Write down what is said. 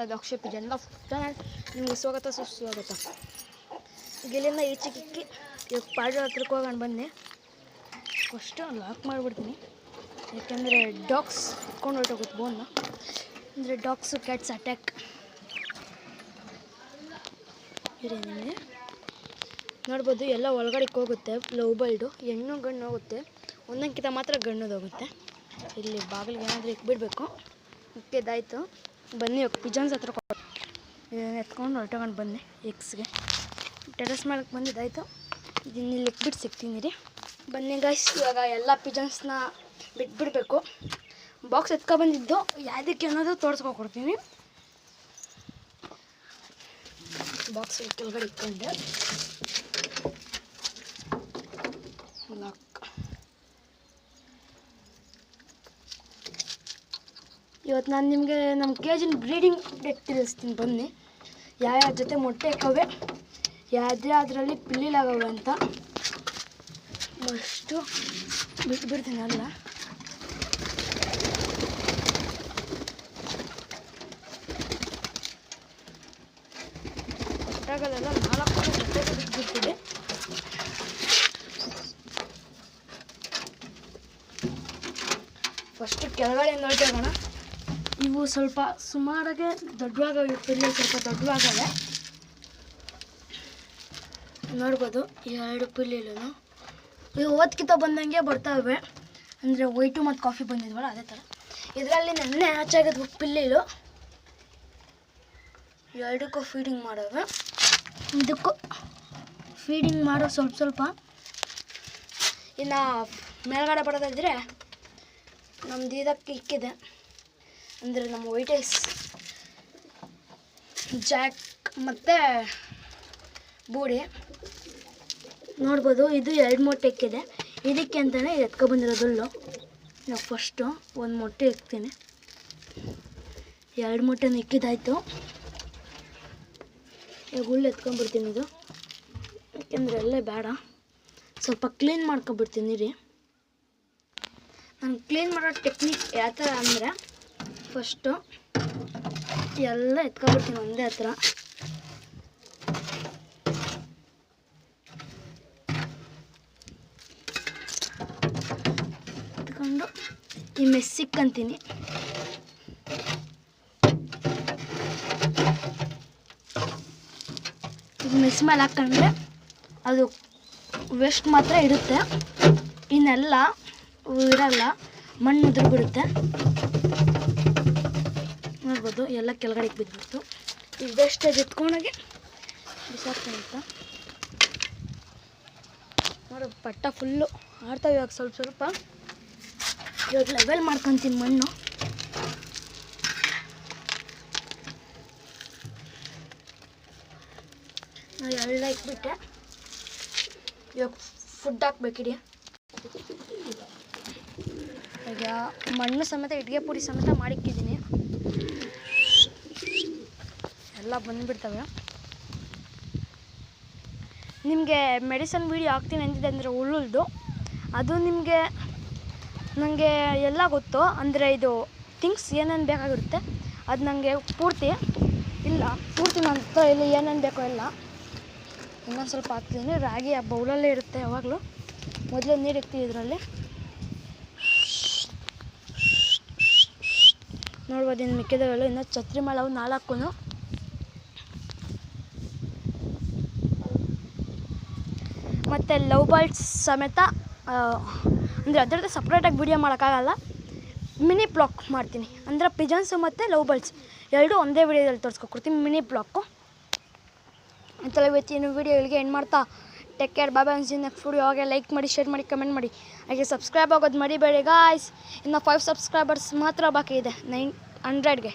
ಇದು Akshay Pigeon channel. ನಿಮಗೆ ಸ್ವಾಗತ ಸುಸ್ವಾಗತ. ಗೆಲ್ಲಿಂದ ಈಚೆಗಿಕ್ಕಿ ಇವಾಗ ಪಾಡ್ರ ಹತ್ರಕ್ಕೆ ಹೋಗೋಣ ಬನ್ನಿ. ಫಸ್ಟು ಲಾಕ್ ಮಾಡಿಬಿಡ್ತೀನಿ, ಯಾಕೆಂದರೆ ಡಾಗ್ಸ್ ಇಟ್ಕೊಂಡು ಹೊರಟೋಗುತ್ತೆ ಬೋನ್ನ. ಅಂದರೆ ಡಾಗ್ಸು ಕ್ಯಾಟ್ಸ್ ಅಟ್ಯಾಕ್ ಇರೇನಿದೆ ನೋಡ್ಬೋದು. ಎಲ್ಲ ಒಳಗಡೆಗೆ ಹೋಗುತ್ತೆ. ಲವ್ ಬರ್ಡು ಹೆಣ್ಣು ಗಣ್ಣು ಹೋಗುತ್ತೆ, ಒಂದೊಂದ್ಕಿಂತ ಮಾತ್ರ ಗಣ್ಣದೋಗುತ್ತೆ. ಇಲ್ಲಿ ಬಾಗಿಲಿಗೆ ಏನಾದರೂ ಇಕ್ಬಿಡಬೇಕು. ಇಕ್ಕಿದ್ದಾಯಿತು, ಬನ್ನಿ ಇವಾಗ ಪಿಜನ್ಸ್ ಹತ್ರ ಎತ್ಕೊಂಡು ಹೊರಟೋಕೊಂಡು ಬನ್ನಿ. ಎಗ್ಸ್ಗೆ ಟೆರೆಸ್ ಮೇಲಕ್ಕೆ ಬಂದಿದ್ದಾಯಿತು. ಇದನ್ನ ಇಲ್ಲಿ ಇಕ್ಬಿಟ್ಟು ಸಿಗ್ತೀನಿ ರೀ. ಬನ್ನಿ ಗೈಸ್, ಇವಾಗ ಎಲ್ಲ ಪಿಜನ್ಸ್ನ ಬಿಟ್ಬಿಡಬೇಕು. ಬಾಕ್ಸ್ ಎತ್ಕೊಬಂದಿದ್ದು ಯಾವುದಕ್ಕೆ ಅನ್ನೋದು ತೋರಿಸ್ಕೊಡ್ತೀನಿ. ಬಾಕ್ಸ್ ಕೆಳಗಡೆ ಇಟ್ಕೊಂಡೆ ಲಾಕ್. ಇವತ್ತು ನಾನು ನಿಮಗೆ ನಮ್ಮ ಕೇಜಿನ ಬ್ರೀಡಿಂಗ್ ಡೇಟ್ ತಿಳಿಸ್ತೀನಿ ಬನ್ನಿ. ಯಾವ್ಯಾವ ಜೊತೆ ಮೊಟ್ಟೆ ಇಕ್ಕವೆ, ಯಾವುದೇ ಅದರಲ್ಲಿ ಪಿಲ್ಲಿಲಾಗವೆ ಅಂತ ಅಷ್ಟು ಬಿಟ್ಬಿಡ್ತೀನಿ. ಅಲ್ಲ ಮೊಟ್ಟೆಗಳೆಲ್ಲ 4 ಜೊತೆ ಬಿಟ್ಬಿಡ್ತೀನಿ. ಫಸ್ಟು ಕೆಳಗಡೆಯಿಂದ ಹೊರಟೋಗೋಣ. ಇವು ಸ್ವಲ್ಪ ಸುಮಾರಾಗೆ ದೊಡ್ಡವಾಗವೆ, ಪಿಲ್ಲಿ ಸ್ವಲ್ಪ ದೊಡ್ಡವಾಗವೆ ನೋಡ್ಬೋದು. 2 ಪಿಲ್ಲಿಲೂ ಇವು ಓದ್ಕಿತ ಬಂದಂಗೆ ಬರ್ತಾವೆ. ಅಂದರೆ ವೈಟು ಮತ್ತು ಕಾಫಿ ಬಂದಿದ್ವಲ್ಲ ಅದೇ ಥರ. ಇದರಲ್ಲಿ ನೆನ್ನೆ ಆಚಾಗಿದ್ವು ಪಿಲ್ಲಿಲು. 2ಕ್ಕೂ ಫೀಡಿಂಗ್ ಮಾಡೋವೆ. ಇದಕ್ಕೂ ಫೀಡಿಂಗ್ ಮಾಡೋ ಸ್ವಲ್ಪ. ಇನ್ನು ಮೇಲ್ಗಡೆ ಬರೋದಾದರೆ ನಮ್ದು ಇದಕ್ಕೆ ಇಕ್ಕಿದೆ, ಅಂದರೆ ನಮ್ಮ ವೈಟ್ ಐಸ್ ಜಾಕ್ ಮತ್ತು ಬೂಡಿ ನೋಡ್ಬೋದು. ಇದು 2 ಮೊಟ್ಟೆ ಇಕ್ಕಿದೆ. ಇದಕ್ಕೆ ಅಂತಲೇ ಇದು ಎತ್ಕೊಬಂದಿರೋದುಲ್ಲು. ನಾವು ಫಸ್ಟು 1 ಮೊಟ್ಟೆ ಇಕ್ತೀನಿ. 2 ಮೊಟ್ಟೆನೂ ಇಕ್ಕಿದ್ದಾಯಿತು. ಈಗ ಹುಲ್ಲು ಎತ್ಕೊಂಡ್ಬಿಡ್ತೀನಿ. ಇದು ಯಾಕೆಂದರೆ ಅಲ್ಲೇ ಬೇಡ, ಸ್ವಲ್ಪ ಕ್ಲೀನ್ ಮಾಡ್ಕೊಬಿಡ್ತೀನಿ ರೀ. ನಾನು ಕ್ಲೀನ್ ಮಾಡೋ ಟೆಕ್ನಿಕ್ ಯಾವ ಥರ ಅಂದರೆ, ಫಸ್ಟು ಎಲ್ಲ ಎತ್ಕೊಬಿಡ್ತೀನಿ ಒಂದೇ ಹತ್ರ. ಎತ್ಕೊಂಡು ಈ ಮೆಸ್ಸಿಕ್ಕಂತೀನಿ. ಇದು ಮೆಸ್ ಮೇಲೆ ಹಾಕ್ಕೊಂಡ್ರೆ ಅದು ವೇಸ್ಟ್ ಮಾತ್ರ ಇರುತ್ತೆ, ಇನ್ನೆಲ್ಲ ಇರಲ್ಲ, ಮಣ್ಣು ಉದುರು ಬಿಡುತ್ತೆ. ನೋಡ್ಬೋದು ಎಲ್ಲ ಕೆಳಗಡೆಗೆ ಬಿದ್ದುಬಿಡ್ತು. ಈಗ ವೇಸ್ಟೇಜ್ ಎತ್ಕೊಂಡೋಗಿ ಬಿಸಾಕ್ತೀನಿ ಅಂತ ನೋಡಿ. ಪಟ್ಟ ಫುಲ್ಲು ಆಡ್ತಾವೆ. ಇವಾಗ ಸ್ವಲ್ಪ ಇವಾಗ ಲೆವೆಲ್ ಮಾಡ್ಕೊತೀನಿ ಮಣ್ಣು. ಎಲ್ಲ ಇಕ್ಬಿಟ್ಟೆ. ಇವಾಗ ಫುಡ್ ಹಾಕ್ಬೇಕಿಡಿ. ಈಗ ಮಣ್ಣು ಸಮೇತ ಇಟ್ಟಿಗೆ ಪುಡಿ ಸಮೇತ ಮಾಡಿಕ್ಕಿದ್ದೀನಿ. ಎಲ್ಲ ಬಂದುಬಿಡ್ತವೆ. ನಿಮಗೆ ಮೆಡಿಸನ್ ವೀಡಿಯೋ ಹಾಕ್ತೀನಿ ಅಂದಿದೆ, ಅಂದರೆ ಹುಳುದು. ಅದು ನನಗೆ ಎಲ್ಲ ಗೊತ್ತು, ಅಂದರೆ ಇದು ಥಿಂಗ್ಸ್ ಏನೇನು ಬೇಕಾಗಿರುತ್ತೆ ಅದು ನನಗೆ ಪೂರ್ತಿ ನನ್ನ ಹತ್ರ ಇಲ್ಲಿ ಏನೇನು ಬೇಕೋ ಎಲ್ಲ ಇನ್ನೊಂದು ಸ್ವಲ್ಪ ಹಾಕ್ತೀನಿ. ರಾಗಿ ಆ ಬೌಲಲ್ಲೇ ಇರುತ್ತೆ ಯಾವಾಗಲೂ. ಮೊದಲೇ ನೀರು ಇಕ್ತೀವಿ ಇದರಲ್ಲಿ. ನೋಡ್ಬೋದು ಇನ್ನು ಮಿಕ್ಕಿದವೆಲ್ಲ ಇನ್ನೂ ಛತ್ರಿ ಮಾಡವು 4. ಮತ್ತು ಲವ್ ಬರ್ಡ್ಸ್ ಸಮೇತ, ಅಂದರೆ ಅದರದ್ದು ಸಪ್ರೇಟಾಗಿ ವಿಡಿಯೋ ಮಾಡೋಕ್ಕಾಗಲ್ಲ. ಮಿನಿ ಬ್ಲಾಕ್ ಮಾಡ್ತೀನಿ, ಅಂದರೆ ಪಿಜನ್ಸು ಮತ್ತು ಲವ್ ಬರ್ಡ್ಸ್ 2 ಒಂದೇ ವಿಡಿಯೋದಲ್ಲಿ ತೋರಿಸ್ಕೊಡ್ತೀನಿ. ಮಿನಿ ಬ್ಲಾಕು ಅಂತೆಲ್ಲ ಇವತ್ತಿನ ವಿಡಿಯೋ ಇಲ್ಲಿಗೆ ಎಂಡ್ ಮಾಡ್ತಾ, ಟೇಕ್ ಕೇರ್, ಬಾಯ್ ಬಾಯ್. ನೆಕ್ಸ್ಟ್ ವಿಡಿಯೋ ಹಾಗೆ ಲೈಕ್ ಮಾಡಿ, ಶೇರ್ ಮಾಡಿ, ಕಮೆಂಟ್ ಮಾಡಿ, ಹಾಗೆ ಸಬ್ಸ್ಕ್ರೈಬ್ ಆಗೋದು ಮರಿಬೇಡಿ ಗಾಯ್ಸ್. ಇನ್ನು 5 ಸಬ್ಸ್ಕ್ರೈಬರ್ಸ್ ಮಾತ್ರ ಬಾಕಿ ಇದೆ 900ಗೆ.